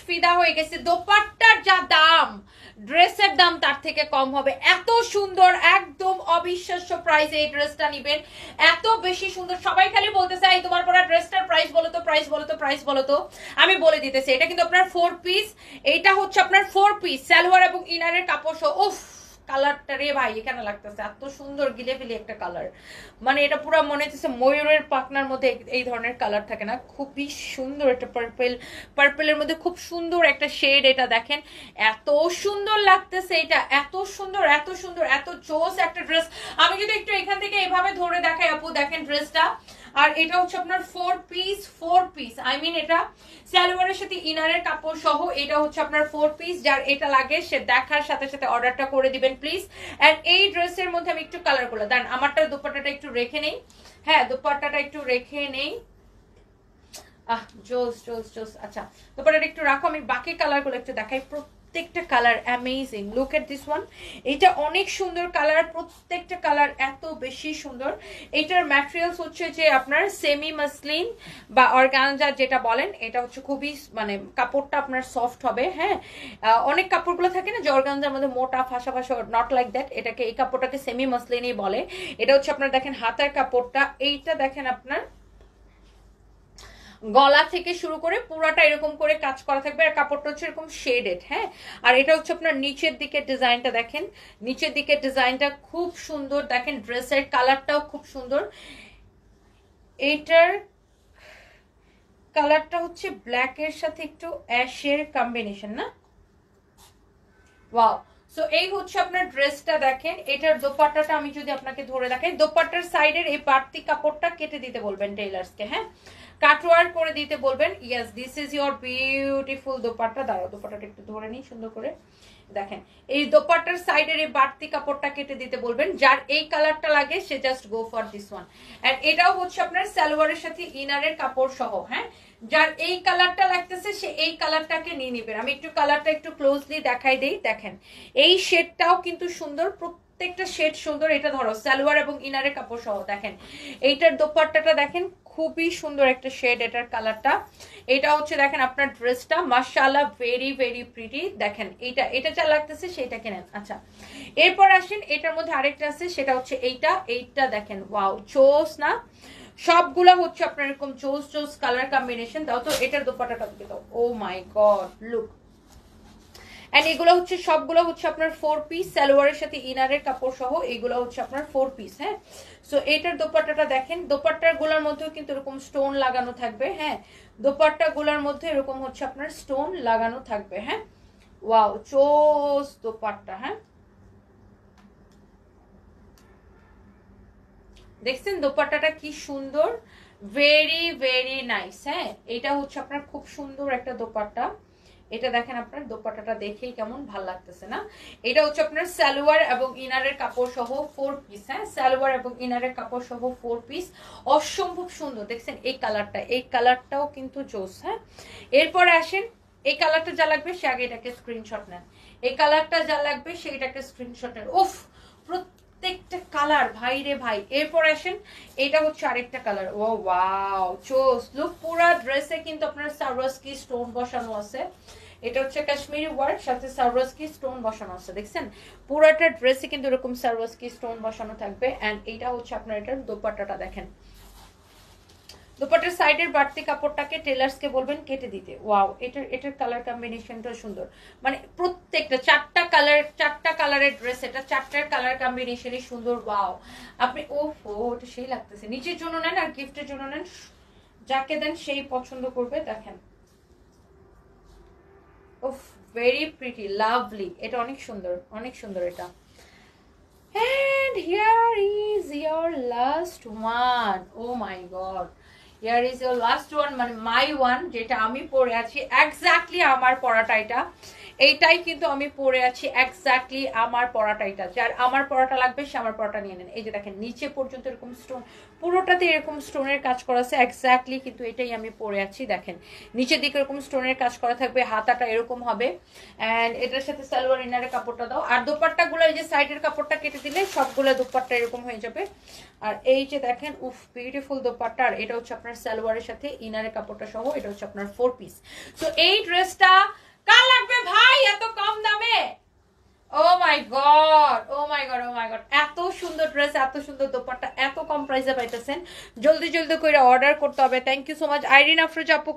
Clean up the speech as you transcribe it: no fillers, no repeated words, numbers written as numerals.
ফিদা হয়ে গেছে। দোপাট্টার যা দাম, ড্রেসের দাম তার থেকে কম হবে। এত সুন্দর, একদম অবিশ্বাস্য প্রাইসে এই ড্রেসটা নিবেন, এত বেশি সুন্দর। সবাই খালি বলতেছে এই তোমার পরা ড্রেসটার প্রাইস বলো তো, প্রাইস বলো তো, প্রাইস বলো তো। আমি বলে দিতেছি, এটা কিন্তু আপনার 4 পিস। এইটা হচ্ছে আপনার 4 পিস, সালোয়ার এবং ইনারের কাপড় সহ। উফ, কালারটা রে ভাই এখানে লাগতেছে এত সুন্দর, গিলে ফিলে একটা কালার। মানে এটা পুরো মনে হচ্ছে ময়ূরের পাখনার মধ্যে এই ধরনের কালার থাকে না, খুবই সুন্দর একটা পার্পল, পার্পলের মধ্যে খুব সুন্দর একটা শেড। এটা দেখেন এত সুন্দর লাগতেছে, এটা এত সুন্দর, এত সুন্দর, এত জোস একটা ড্রেস। আমি যদি একটু এখান থেকে এভাবে ধরে দেখাই আপু, দেখেন ড্রেসটা। আর এটা হচ্ছে আপনার 4 পিস, 4 পিস, আই মিন এটা সালোয়ারের সাথে ইনারের কাপড় সহ। এটা হচ্ছে আপনার 4 পিস। যার এটা লাগে সে দেখার সাথে সাথে অর্ডারটা করে দিবেন প্লিজ। এন্ড এই ড্রেসের মধ্যে আমি একটু কালার করলাম, দেন আমারটা দোপাট্টাটা একটু রেখে নেই। হ্যাঁ, দোপাট্টাটা একটু রেখে নেই। জোস জোস জোস। আচ্ছা, দোপাট্টাটা একটু রাখো, আমি বাকি কালারগুলো একটু দেখাই। প্রত্যেকটা colour amazing, look at this one. এটা অনেক সুন্দর কালার, প্রত্যেকটা কালার এত বেশি সুন্দর। এটার ম্যাটেরিয়ালস হচ্ছে যে আপনার সেমি মাসলিন বা অর্গানজা যেটা বলেন, এটা হচ্ছে খুবই মানে কাপড়টা আপনার সফট হবে। হ্যাঁ, অনেক কাপড়গুলো থাকে না যে অর্গানজার মধ্যে মোটা ফাঁসা ফাঁসা, নট লাইক দ্যাট। এটাকে, এই কাপড়টাকে সেমি মাসলিনই বলে। এটা হচ্ছে আপনার দেখেন হাতের কাপড়টা, এইটা দেখেন আপনার গলা থেকে শুরু করে পুরাটা এরকম করে কাজ করা থাকবে। আর কাপড়টা হচ্ছে এরকম শেডেড। হ্যাঁ, আর এটা হচ্ছে আপনার নিচের দিকে ডিজাইনটা দেখেন, নিচের দিকে ডিজাইনটা খুব সুন্দর। দেখেন ড্রেসের কালারটাও খুব সুন্দর। এইটার কালারটা হচ্ছে ব্ল্যাক এর সাথে একটু অ্যাশের কম্বিনেশন, না? ওয়াও। সো এই হচ্ছে আপনার ড্রেসটা দেখেন। এটার দোপাট্টাটা আমি যদি আপনাকে ধরে দেখাই, দোপাট্টার সাইডের এই বাড়তি কাপড়টা কেটে দিতে বলবেন টেইলার্সকে। হ্যাঁ, কাটওয়ার করে দিতে বলবেন। Yes, this is your beautiful dupatta. দাঁড়াও, দোপাট্টাটা একটু ধরে নিই সুন্দর করে। দেখেন এই দোপাট্টার সাইডের এই বাড়তি কাপড়টা কেটে দিতে বলবেন। যার এই কালারটা লাগে সে just go for this one. And এটাও হচ্ছে আপনার সালোয়ারের সাথে ইনারের কাপড় সহ। হ্যাঁ, যার এই কালারটা লাগতেছে সে এই কালারটাকে নিয়ে নেবেন। আমি একটু কালারটা একটু ক্লোজলি দেখাই দেই। দেখেন এই শেডটাও কিন্তু সুন্দর, প্রত্যেকটা শেড সুন্দর। এটা ধরো সালোয়ার এবং ইনারের কাপড় সহ। দেখেন এইটার দোপাট্টাটা দেখেন, খুবই সুন্দর একটা শেড এটার কালারটা। এটা হচ্ছে দেখেন আপনার ড্রেসটা, মাশাআল্লাহ ভেরি ভেরি প্রিটি। দেখেন এটা যা লাগতেছে সেটাকে নেন। আচ্ছা, এরপর আসেন এটার মধ্যে আরেকটা আছে, সেটা হচ্ছে এইটা দেখেন, ওয়াও জোস না? সবগুলা হচ্ছে আপনার এরকম জোস জোস কালার কম্বিনেশন। দাও তো এটার দোপাট্টাটা দিকে দাও। ও মাই গড, লুক। এন্ড এগুলো হচ্ছে সবগুলো হচ্ছে আপনার 4 পিস, সালোয়ারের সাথে ইনারের কাপড় সহ। এগুলো হচ্ছে আপনার 4 পিস। হ্যাঁ, সো এটার দোপাট্টাটা দেখেন, দোপাট্টার গুলার মধ্যেও কিন্তু এরকম স্টোন লাগানো থাকবে। হ্যাঁ, দোপাট্টা গুলার মধ্যে এরকম হচ্ছে আপনার স্টোন লাগানো থাকবে। হ্যাঁ, ওয়াও চোস দোপাট্টা। হ্যাঁ, দেখছেন দোপাট্টাটা কি সুন্দর, ভেরি ভেরি নাইস। হ্যাঁ, এটা হচ্ছে আপনার খুব সুন্দর একটা দোপাট্টা। এটা দেখেন আপনার দোপাট্টাটা দেখেই কেমন ভাল লাগতেছে না? এটা হচ্ছে আপনার সালোয়ার এবং ইনারের কাপড় সহ 4 পিস। হ্যাঁ, সালোয়ার এবং ইনারের কাপড় সহ 4 পিস, অসম্ভব সুন্দর। দেখছেন এই কালারটা, এই কালারটাও কিন্তু জোস। হ্যাঁ, এরপরে আসেন এই কালারটা যা লাগবে সে আগে এটাকে স্ক্রিনশট নেন। এই কালারটা যা লাগবে সেইটাকে স্ক্রিনশট নেন। উফ, প্রত্যেকটা কালার ভাই রে ভাই। এরপর আসেন এটা হচ্ছে আরেকটা কালার। ও ওয়াও চোস, লুক। পুরা ড্রেসে কিন্তু আপনার সারওয়াস্কি স্টোন বসানো আছে। এটা হচ্ছে কাশ্মীরি ওয়ার্ক, সাথে সারওয়াস্কি স্টোন বসানো আছে। দেখছেন পুরাটা ড্রেসে কিন্তু এরকম সারওয়াস্কি স্টোন বসানো থাকবে। এন্ড এটা হচ্ছে আপনার এটার দোপাট্টাটা দেখেন, দোপাট্টার সাইডের বাড়তি কাপড়টাকে টেলার্সকে বলবেন কেটে দিতে। ওয়াও, এটার কালার কম্বিনেশনটা সুন্দর। মানে প্রত্যেকটা চারটা কালারের ড্রেস, এটা চারটার কালার কম্বিনেশনই সুন্দর। ওয়াও, আপনি ওটা সেই লাগতেছে। নিজের জন্য নেন আর গিফটের জন্য নেন, যাকে দেন সেই পছন্দ করবে। দেখেন উফ, ভেরি প্রিটি, লাভলি। এটা অনেক সুন্দর, অনেক সুন্দর এটা। And here is your last one. Oh my god, here is your last one, মানে my one, যেটা আমি পরে আছি এক্স্যাক্টলি আমার পরাটা এটা। এইটাই কিন্তু আমি পরে আছি এক্স্যাক্টলি আমার পরাটা এটা। যার আমার পরাটা লাগবে সে আমার পরাটা নিয়ে নেন। এই যে দেখেন নিচে পর্যন্ত এরকম স্টোন, পুরোটাতে এরকম স্টোনের কাজ করা আছে এক্স্যাক্টলি, কিন্তু এটাই আমি পরে আছি। দেখেন নিচের দিকে এরকম স্টোনের কাজ করা থাকবে, হাতাটা এরকম হবে, অ্যান্ড এটার সাথে সালোয়ার ইনারের কাপড়টা দাও। আর দোপাট্টাগুলো এই যে সাইডের কাপড়টা কেটে দিলে সবগুলো দোপাট্টা এরকম হয়ে যাবে। আর এই যে দেখেন উফ বিউটিফুল দোপাট্টা, আর এটা হচ্ছে আপনার সালোয়ারের সাথে ইনারের কাপড়টা সহ, এটা হচ্ছে আপনার 4 পিস। সো এই ড্রেসটা কার লাগবে ভাই এত কম দামে? ও মাই গড, ও মাই গড, ও মাই গড, এত সুন্দর ড্রেস, এত সুন্দর দোপাট্টা, এত কম প্রাইসে পাইতেছেন। জলদি জলদি করে অর্ডার করতে হবে। Thank you so much Irin Afroza আপু।